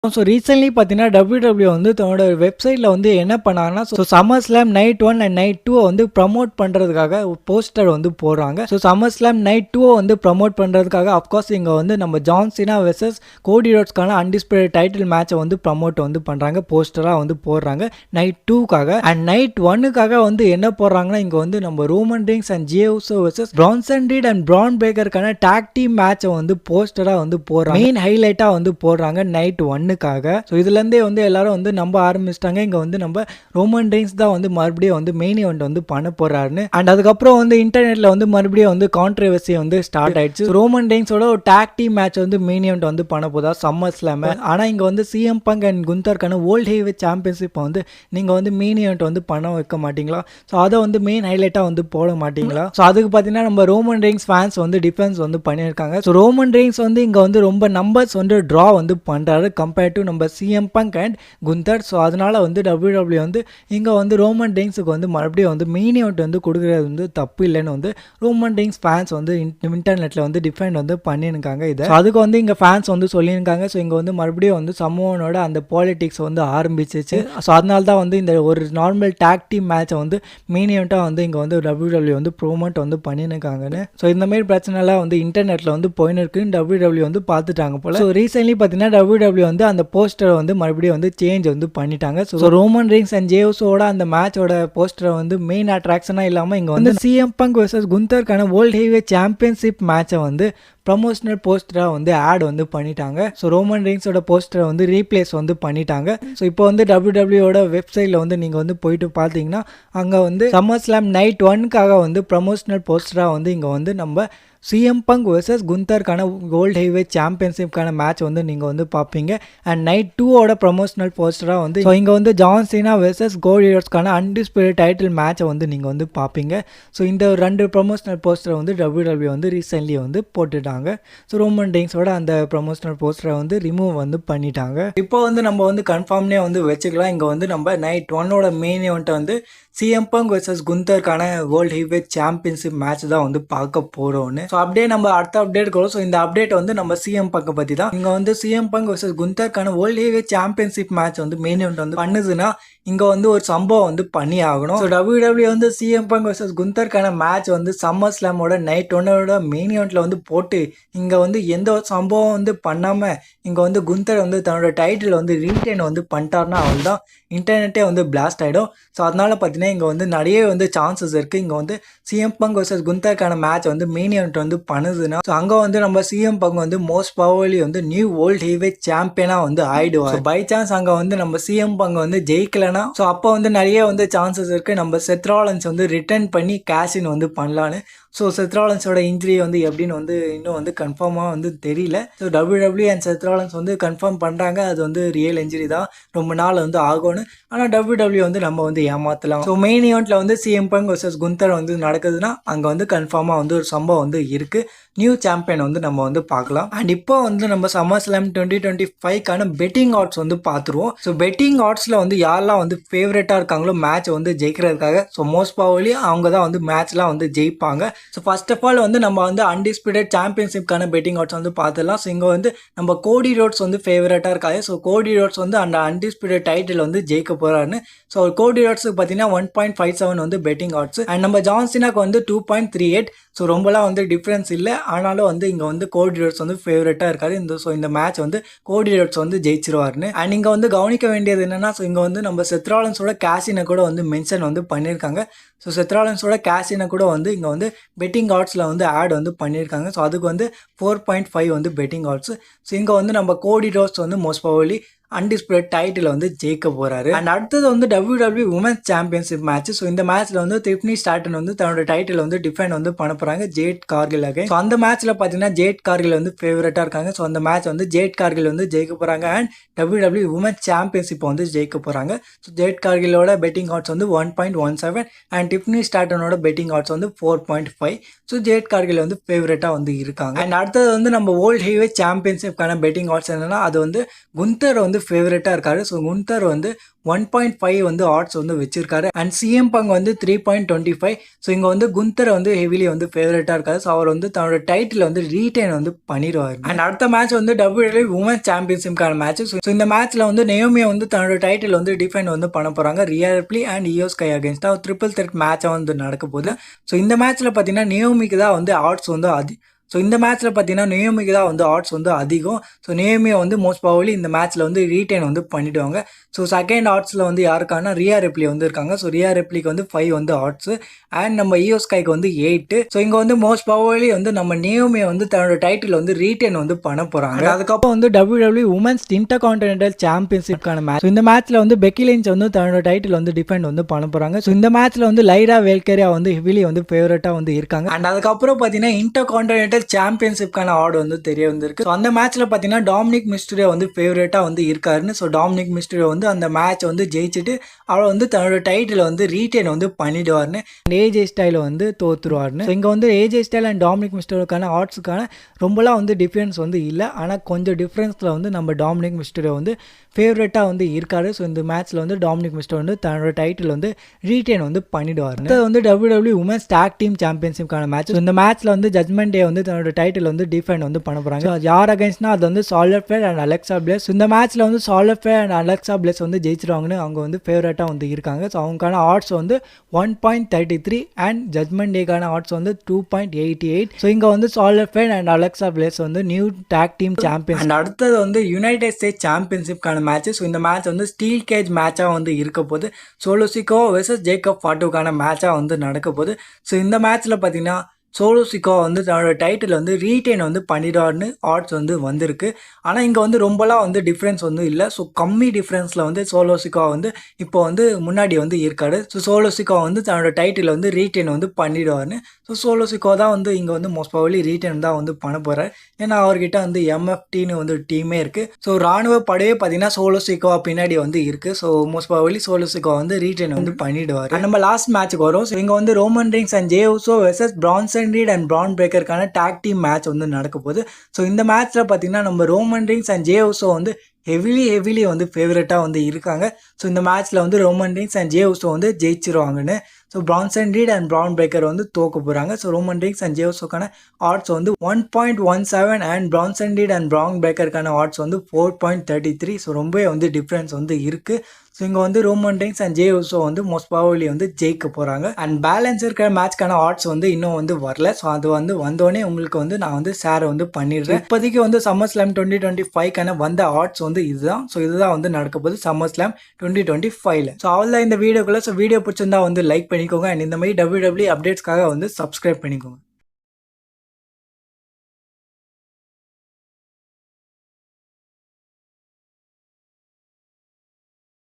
So recently பார்த்தீங்கன்னா WWE வந்து தன்னோட வெப்சைட்டில் வந்து என்ன பண்ணாங்கன்னா summer slam night 1 and night 2 வந்து ப்ரமோட் பண்ணுறதுக்காக போஸ்டர் வந்து போடுறாங்க. ஸோ சம்மர் ஸ்லாம் நைட் 2 வந்து ப்ரமோட் பண்ணுறதுக்காக அஃப்கோர்ஸ் இங்கே வந்து நம்ம ஜான் சீனா வெர்சஸ் கோடி ரோட்ஸ்க்கான அன்டிஸ்பியூட்டட் டைட்டில் மேட்சை வந்து ப்ரமோட் வந்து பண்ணுறாங்க, போஸ்டராக வந்து போடுறாங்க நைட் 2க்காக. அண்ட் நைட் 1க்காக வந்து என்ன போடுறாங்கன்னா இங்கே வந்து நம்ம Roman Reigns and Jey Uso versus Bronson Reed and Bron பிரேக்கருக்கான டாக் டீம் மேட்சை வந்து போஸ்டராக வந்து போடுறாங்க, மெயின் ஹைலைட்டாக வந்து போடுறாங்க நைட் 1. ஸோ இதுலேருந்தே வந்து எல்லாரும் வந்து நம்ப ஆரம்பிச்சிட்டாங்க இங்கே வந்து நம்ம ரோமன் ரெயின்ஸ் தான் வந்து மறுபடியும் வந்து மெயின் ஈவெண்ட் வந்து பண்ண போறாருன்னு. அண்ட் அதுக்கப்புறம் வந்து இன்டர்நெட்டில் வந்து மறுபடியும் வந்து கான்ட்ரவர்சி வந்து ஸ்டார்ட் ஆயிடுச்சு. ரோமன் ரெயின்ஸோட ஒரு டாக் டீம் மேட்ச் வந்து மெயின் ஈவெண்ட் வந்து பண்ண போதா சம்மர் ஸ்லாம். ஆனால் இங்கே வந்து சிஎம் பங்க் அண்ட் குந்தருக்கான வேர்ல்ட் ஹெவிவெயிட் சாம்பியன்ஷிப் வந்து நீங்கள் வந்து மெயின் ஈவெண்ட் வந்து பண்ண வைக்க மாட்டீங்களா? ஸோ அதை வந்து மெயின் ஹைலைட்டாக வந்து போட மாட்டீங்களா? ஸோ அதுக்கு பார்த்தீங்கன்னா நம்ம ரோமன் ரெயின்ஸ் ஃபேன்ஸ் வந்து டிஃபென்ஸ் வந்து பண்ணியிருக்காங்க. ஸோ ரோமன் ரெயின்ஸ் வந்து இங்கே வந்து ரொம்ப நம்பர்ஸ் வந்து ட்ரா வந்து பண்ணுறாரு கம்பேர் டு நம்ம CM Punk and Gunder. So அதனால வந்து WWE வந்து இங்கே வந்து ரோமன் ரெயின்ஸுக்கு வந்து மறுபடியும் வந்து மெயின் ஈவெண்ட் வந்து கொடுக்குறது வந்து தப்பு இல்லைன்னு வந்து ரோமன் ரெயின்ஸ் ஃபேன்ஸ் வந்து இன்டர்நெட்டில் வந்து டிஃபெண்ட் வந்து பண்ணியிருக்காங்க இதை. அதுக்கு வந்து இங்கே ஃபேன்ஸ் வந்து சொல்லியிருக்காங்க. ஸோ இங்கே வந்து மறுபடியும் வந்து சமூகனோட அந்த பாலிடிக்ஸ் வந்து ஆரம்பிச்சிச்சு. ஸோ அதனால தான் வந்து இந்த ஒரு நார்மல் டாக் டீம் மேட்சை வந்து மெயின் ஈவெண்ட்டாக வந்து இங்கே வந்து WWE வந்து ப்ரோமோட் வந்து பண்ணியிருக்காங்கன்னு. ஸோ இந்த மாதிரி பிரச்சனைலாம் வந்து இன்டர்நெட்டில் வந்து போயின்னு இருக்குன்னு WWE வந்து பார்த்துட்டாங்க போல. ஸோ ரீசென்ட்லி பார்த்தீங்கன்னா WWE வந்து அந்த போஸ்டரை வந்து மறுபடியும் வந்து சேஞ்ச் வந்து பண்ணிட்டாங்க. So Roman Reigns and Jey உசோட அந்த மேட்சோட போஸ்டரை வந்து மெயின் அட்ராக்ஷனாக இல்லாமல் இங்கே வந்து சிஎம் பங்க் வெர்சஸ் குந்தருக்கான வேர்ல்ட் ஹெவிவெயிட் சாம்பியன்ஷிப் மேட்சை வந்து ப்ரமோஷனல் போஸ்டராக வந்து ஆட் வந்து பண்ணிட்டாங்க. ஸோ ரோமன் ரெயின்ஸோட போஸ்டரை வந்து ரீப்ளேஸ் வந்து பண்ணிட்டாங்க. ஸோ இப்போ வந்து WWE வெப்சைட்டில் வந்து நீங்கள் வந்து போயிட்டு பார்த்தீங்கன்னா அங்கே வந்து சம்மர் ஸ்லாம் நைட் 1க்காக வந்து ப்ரமோஷனல் போஸ்டராக வந்து இங்கே வந்து நம்ம சிஎம் பங்க் வெர்சஸ் குந்தருக்கான வேர்ல்ட் ஹெவிவெயிட் சாம்பியன்ஷிப்கான மேட்ச் வந்து நீங்கள் வந்து பார்ப்பீங்க. அண்ட் நைட் 2ஓட ப்ரமோஷனல் போஸ்டராக வந்து ஸோ இங்கே வந்து ஜான் சீனா வெர்சஸ் கோடி ரோட்ஸ்க்கான அன்டிஸ்பியூட்டட் டைட்டில் மேட்சை வந்து நீங்கள் வந்து பார்ப்பீங்க. ஸோ இந்த ரெண்டு ப்ரமோஷனல் போஸ்டரை வந்து WWE வந்து ரீசென்ட்லி வந்து போட்டுட்டாங்க. ஸோ ரோமன் ரெயின்ஸோட அந்த ப்ரமோஷனல் போஸ்டரை வந்து ரிமூவ் வந்து பண்ணிட்டாங்க. இப்போ வந்து நம்ம வந்து கன்ஃபார்ம்னே வந்து வச்சுக்கலாம். இங்கே வந்து நம்ம நைட் 1ஓட மெயின் ஈவெண்ட்டை வந்து சிஎம் பங்க் வெர்சஸ் குந்தருக்கான வேர்ல்ட் ஹெவிவெயிட் சாம்பியன்ஷிப் மேட்ச் தான் வந்து பார்க்க போகிறோன்னு. ஸோ அப்படியே நம்ம அடுத்த அப்டேட் கொடுக்கும். ஸோ இந்த அப்டேட் வந்து நம்ம சிஎம் பங்கை பற்றி தான். இங்கே வந்து சிஎம் பங்க் வெர்சஸ் குந்தருக்கான வேர்ல்ட் ஹெவிவெயிட் சாம்பியன்ஷிப் மேட்ச் வந்து மெயின் ஈவெண்ட் வந்து பண்ணுதுன்னா இங்கே வந்து ஒரு சம்பவம் வந்து பண்ணி ஆகணும். ஸோ WWE வந்து சிஎம் பங்க் வெர்சஸ் குந்தருக்கான மேட்ச் வந்து சம்மர் ஸ்லாமோட நைட் 1ஓட மெயின் ஈவெண்ட்டில் வந்து போட்டு இங்கே வந்து எந்த ஒரு சம்பவம் வந்து பண்ணாமல் இங்கே வந்து குந்தர் வந்து தன்னோட டைட்டில் வந்து ரீடைன் வந்து பண்ணிட்டாருன்னா அவள் தான் இன்டர்நெட்டே வந்து பிளாஸ்ட் ஆகிடும். ஸோ அதனால பார்த்தீங்கன்னா இங்கே வந்து நிறைய வந்து சான்சஸ் இருக்குது. இங்கே வந்து சிஎம் பங்க் வெர்சஸ் குந்தருக்கான மேட்ச் வந்து மெயின் ஈவெண்ட் வந்து பண்ணுதுன்னா ஸோ அங்கே வந்து நம்ம சிஎம் பங்க் வந்து மோஸ்ட் பவர்லி வந்து நியூ வேர்ல்ட் ஹெவிவெயிட் சாம்பியனாக வந்து ஆயிடுவார். பை சான்ஸ் அங்கே வந்து நம்ம சிஎம் பங்க் வந்து ஜெயிக்கலைன்னா ஸோ அப்போ வந்து நிறைய வந்து சான்சஸ் இருக்குது நம்ம செத் ராலன்ஸ் வந்து ரிட்டர்ன் பண்ணி கேஷின் வந்து பண்ணலான்னு. ஸோ செத் ராலன்ஸோட இன்ஜுரி வந்து எப்படின்னு வந்து இன்னும் வந்து கன்ஃபார்மாக வந்து தெரியல. ஸோ WWE அண்ட் செத் ராலன்ஸ் வந்து கன்ஃபார்ம் பண்ணுறாங்க அது வந்து ரியல் இன்ஜுரி தான், ரொம்ப நாள் வந்து ஆகும்னு. ஆனால் WWE வந்து நம்ம வந்து ஏமாற்றலாம். ஸோ மெயின் ஈவெண்ட்டில் வந்து சிஎம் பங்க் வெர்சஸ் குந்தர் வந்து நடக்குதுன்னா அங்கே வந்து கன்ஃபார்மாக வந்து ஒரு சம்பவம் வந்து இருக்குது. நியூ சாம்பியன் வந்து நம்ம வந்து பார்க்கலாம். அண்ட் இப்போ வந்து நம்ம சம்மர் ஸ்லாம் 2025க்கான பெட்டிங் ஆட்ஸ் வந்து பார்த்துருவோம். ஸோ பெட்டிங் ஆட்ஸில் வந்து யாரெல்லாம் வந்து ஃபேவரட்டாக இருக்காங்களோ மேட்ச் வந்து ஜெயிக்கிறதுக்காக ஸோ மோஸ்ட் பவர்லி அவங்க தான் வந்து மேட்ச்லாம் வந்து ஜெயிப்பாங்க. ஸோ ஃபர்ஸ்ட் ஆஃப் ஆல் வந்து நம்ம வந்து அன்டிஸ்பியூட்டட் சாம்பியன்ஷிப்கான பெட்டிங் ஆட்ஸ் வந்து பார்த்துடலாம். ஸோ இங்கே வந்து நம்ம கோடி ரோட்ஸ் வந்து ஃபேவரட்டாக இருக்காது. ஸோ கோடி ரோட்ஸ் வந்து அந்த அன்டிஸ்பியூட்டட் டைட்டில் வந்து ஜெயிக்க போகிறாருன்னு. ஸோ கோடி ரோட்ஸுக்கு பார்த்தீங்கன்னா 1.57 வந்து பெட்டிங் ஆட்ஸ். அண்ட் நம்ம ஜான் சீனாக்கு வந்து 2.38. ஸோ ரொம்பலாம் வந்து டிஃப்ரென்ஸ் இல்லை. ஆனாலும் வந்து இங்கே வந்து கோடி ரோட்ஸ் வந்து ஃபேவரட்டாக இருக்காரு. இந்த மேட்ச் வந்து கோடி ரோட்ஸ் வந்து ஜெயிச்சிருவாருன்னு. அண்ட் இங்கே வந்து கவனிக்க வேண்டியது என்னன்னா ஸோ இங்கே வந்து நம்ம செத் ராலன்ஸோட கேஷினை கூட வந்து மென்ஷன் வந்து பண்ணியிருக்காங்க. ஸோ செத் ராலன்ஸோட கேஷினை கூட வந்து இங்கே வந்து பெட்டிங் ஆட்ஸில் வந்து ஆட் வந்து பண்ணியிருக்காங்க. ஸோ அதுக்கு வந்து 4.5 வந்து பெட்டிங் ஆட்ஸ். ஸோ இங்கே வந்து நம்ம கோடி ரோட்ஸ் வந்து மோஸ்ட் பவர்லி அன்டிஸ்பியூட்டட் டைட்டில் வந்து ஜெயிக்க போறாரு. அண்ட் அடுத்தது வந்து WWE women's championship match. So இந்த மேட்ச்ல வந்து டிஃப்னி ஸ்டார்டன் வந்து தன்னோட டைட்டில் வந்து டிஃபெண்ட் வந்து பண்ண போறாங்க ஜேட் கார்கில் அகேன். ஸோ அந்த மேட்ச்ல பார்த்தீங்கன்னா ஜேட் கார்கில் வந்து ஃபேவரட்டா இருக்காங்க. ஸோ அந்த மேட்ச் வந்து ஜேட் கார்கில் வந்து ஜெயிக்க போறாங்க. அண்ட் WWE உமன்ஸ் சாம்பியன்ஷிப் வந்து ஜெயிக்க போறாங்க. ஸோ ஜேட் கார்கிலோட பெட்டிங் ஆட்ஸ் வந்து 1.17 அண்ட் டிஃப்னி ஸ்டார்டனோட பெட்டிங் ஆட்ஸ் வந்து 4.5. ஸோ ஜேட் கார்கில் வந்து ஃபேவரட்டா வந்து இருக்காங்க. அண்ட் அடுத்தது வந்து நம்ம வேர்ல்ட் ஹெவிவெயிட் சாம்பியன்ஷிப்கான பெட்டிங் ஆட்ஸ் என்னன்னா அது வந்து குந்தர் வந்து வந்து ஃபேவரட்டாக இருக்காரு. ஸோ குந்தர் வந்து 1.5 வந்து ஆட்ஸ் வந்து வச்சிருக்காரு. அண்ட் சிஎம் பங்க் வந்து 3.25. ஸோ இங்கே வந்து குந்தரை வந்து ஹெவிலி வந்து ஃபேவரட்டாக இருக்காரு. ஸோ அவர் வந்து தன்னோட டைட்டில் வந்து ரீடைன் வந்து பண்ணிடுவார். அண்ட் அடுத்த மேட்ச் வந்து WWE உமன்ஸ் சாம்பியன்ஷிப்கான மேட்ச். ஸோ இந்த மேட்ச்ல வந்து நெயோமியை வந்து தன்னோட டைட்டில் வந்து டிஃபெண்ட் வந்து பண்ண போறாங்க. Rhea Ripley and Iyo Sky against a triple threat மேட்சாக வந்து நடக்க போகுது. ஸோ இந்த மேட்ச்ல பார்த்தீங்கன்னா நெயோமிக்கு தான் வந்து ஆட்ஸ் வந்து ஸோ இந்த மேட்ச்சில் பார்த்தீங்கன்னா நெயோமிக்கு தான் வந்து ஆட்ஸ் வந்து அதிகம். ஸோ நெயோமியை வந்து மோஸ்ட் ப்ராபபிலி இந்த மேட்ச்சில் வந்து ரீடைன் வந்து பண்ணிவிடுவாங்க. ஸோ செகண்ட் ஆட்ஸில் வந்து யாருக்கான ரியா ரிப்ளி வந்து இருக்காங்க. ஸோ ரியா ரிப்ளிக்கு வந்து 5 வந்து ஆட்ஸு அண்ட் நம்ம இயோ ஸ்கைக்கு வந்து 8. ஸோ இங்கே வந்து மோஸ்ட் ப்ராபபிலி வந்து நம்ம நெயோமியை வந்து தன்னோட டைட்டில் வந்து ரீடைன் வந்து பண்ண போகிறாங்க. அதுக்கப்புறம் வந்து WWE உமன்ஸ் இன்டர்கான்டினென்டல் சாம்பியன்ஷிப்கான மேட்ச். இந்த மேட்ச்சில் வந்து பெக்கி லிஞ்ச் வந்து தன்னோட டைட்டில் வந்து டிஃபெண்ட் வந்து பண்ண போகிறாங்க. ஸோ இந்த மேட்ச்சில் வந்து லைரா வேல்கரியா வந்து ஹெவிலி வந்து ஃபேவரட்டாக வந்து இருக்காங்க. அண்ட் அதுக்கப்புறம் பார்த்தீங்கன்னா இன்டர்கான்டினென்டல் சாம்பியன்ஷிப்கான ஆர்டு வந்து தெரிய வந்திருக்கு. ஸோ அந்த மேட்ச்ல பார்த்தீங்கன்னா டாமினிக் மிஸ்டரியோ வந்து ஃபேவரட்டாக வந்து இருக்காருன்னு. ஸோ டாமினிக் மிஸ்டரியோ வந்து அந்த மேட்ச் வந்து ஜெயிச்சுட்டு அவர் வந்து தன்னோட டைட்டில் வந்து ரீடைன் வந்து பண்ணிடுவார்னு. ஏஜே ஸ்டைல வந்து தோத்துருவார்னு. ஸோ இங்கே வந்து ஏஜே ஸ்டைல் அண்ட் டாமினிக் மிஸ்டரியோக்கான ஆட்ஸுக்கான ரொம்பலாம் வந்து டிஃப்ரென்ஸ் வந்து இல்லை. ஆனால் கொஞ்சம் டிஃப்ரென்ஸில் வந்து நம்ம டாமினிக் மிஸ்டரியோ வந்து ஃபேவரட்டாக வந்து இருக்காரு. ஸோ இந்த மேட்ச்சில் வந்து டாமினிக் மிஸ்டர் வந்து தன்னோட டைட்டில் வந்து ரீடைன் வந்து பண்ணிடுவார். இது வந்து WWE உமன்ஸ் டாக் டீம் சாம்பியன்ஷிப்கான மேட்ச். இந்த மேட்ச்சில் வந்து ஜட்மெண்ட் டே வந்து தன்னோட டைட்டில் வந்து டிஃபெண்ட் வந்து பண்ண போகிறாங்க. யார் அகைன்ஸ்ட்னா அது வந்து Charlotte Flair and Alexa Bliss. இந்த மேட்ச்சில் வந்து Charlotte Flair and Alexa Bliss வந்து ஜெயிச்சிருவாங்கன்னு அவங்க வந்து ஃபேவரட்டாக வந்து இருக்காங்க. ஸோ அவங்களுக்கான ஆட்ஸ் வந்து 1.33 அண்ட் ஜட்மெண்ட் டேக்கான ஆட்ஸ் வந்து 2.88. ஸோ இங்கே வந்து Charlotte Flair and Alexa Bliss வந்து new tag team champion. And அடுத்தது வந்து யுனைடெட் ஸ்டேட்ஸ் சாம்பியன்ஷிப்கான மேட்ச். ஸோ இந்த மேட்ச் வந்து ஸ்டீல் கேஜ் மேட்சாக வந்து இருக்க போது. சோலோ சிக்கோ வெர்சஸ் ஜேக்கப் ஃபாட்டோக்கான மேட்சாக வந்து நடக்க போகுது. ஸோ இந்த மேட்ச்சில் பார்த்தீங்கன்னா சோலோ சிக்கோ வந்து தன்னோட டைட்டில் வந்து ரீடைன் வந்து பண்ணிடுவார்னு ஆட்ஸ் வந்து வந்திருக்கு. ஆனால் இங்கே வந்து ரொம்பலாம் வந்து டிஃப்ரென்ஸ் வந்து இல்லை. ஸோ கம்மி டிஃப்ரென்ஸில் வந்து சோலோ சிக்கோ வந்து இப்போ வந்து முன்னாடி வந்து இருக்காரு. ஸோ சோலோ சிக்கோ வந்து தன்னோட டைட்டில் வந்து ரீடைன் வந்து பண்ணிடுவார்னு. ஸோ சோலோ சிக்கோ தான் வந்து இங்கே வந்து மோஸ்ட் ப்ராபபிலி ரீடைன் தான் வந்து பண்ண போகிறார். ஏன்னா அவர்கிட்ட வந்து MFTன்னு வந்து டீமே இருக்குது. ஸோ ராணுவ படையே பார்த்தீங்கன்னா சோலோ சிக்கோ பின்னாடி வந்து இருக்குது. So most probably Solo Sikoa வந்து ரீடைன் வந்து பண்ணிடுவார். நம்ம லாஸ்ட் மேட்ச்சுக்கு வரும். ஸோ இங்கே வந்து Roman Reigns and Jey Uso versus Bronson Reed and Bron பிரேக்கருக்கான டாக் டீம் மேட்ச் வந்து நடக்க போகுது. ஸோ இந்த மேட்ச்சில் பார்த்தீங்கன்னா நம்ம Roman Reigns and Jey Uso வந்து ஹெவிலி வந்து ஃபேவரட்டாக வந்து இருக்காங்க. ஸோ இந்த மேட்ச்சில் வந்து Roman Reigns and Jey Uso வந்து ஜெயிச்சிருவாங்கன்னு. So Bronson Reed and Bron Breaker வந்து தோக்க போகிறாங்க. So Roman Reigns and Jey உசோக்கான ஆட்ஸ் வந்து 1.17 and Bronson Reed and Bron பிரேக்கருக்கான ஆட்ஸ் வந்து 4.33. ஸோ ரொம்பவே வந்து டிஃப்ரென்ஸ் வந்து இருக்குது. ஸோ இங்கே வந்து Roman Reigns and Jey Uso வந்து மோஸ்ட் ப்ராபபிலி வந்து ஜெயிக்க போகிறாங்க. அண்ட் பேலன்ஸ் இருக்கிற மேட்ச்க்கான ஆட்ஸ் வந்து இன்னும் வந்து வரல. ஸோ அது வந்து வந்தோடனே உங்களுக்கு வந்து நான் வந்து ஷேர் வந்து பண்ணிடுறேன். இப்போதைக்கு வந்து சம்மர் ஸ்லாம் 2025க்கான வந்த ஆட்ஸ் வந்து இதுதான். ஸோ இதுதான் வந்து நடக்க போகுது சம்மர் ஸ்லாம் 2025ல. ஸோ அவ்வளோ இந்த வீடியோக்குள்ள. ஸோ வீடியோ பிடிச்சிருந்தா வந்து லைக் பண்ணிக்கோங்க. அண்ட் இந்த மாதிரி WWE அப்டேட்ஸ்க்காக வந்து சப்ஸ்கிரைப் பண்ணிக்கோங்க.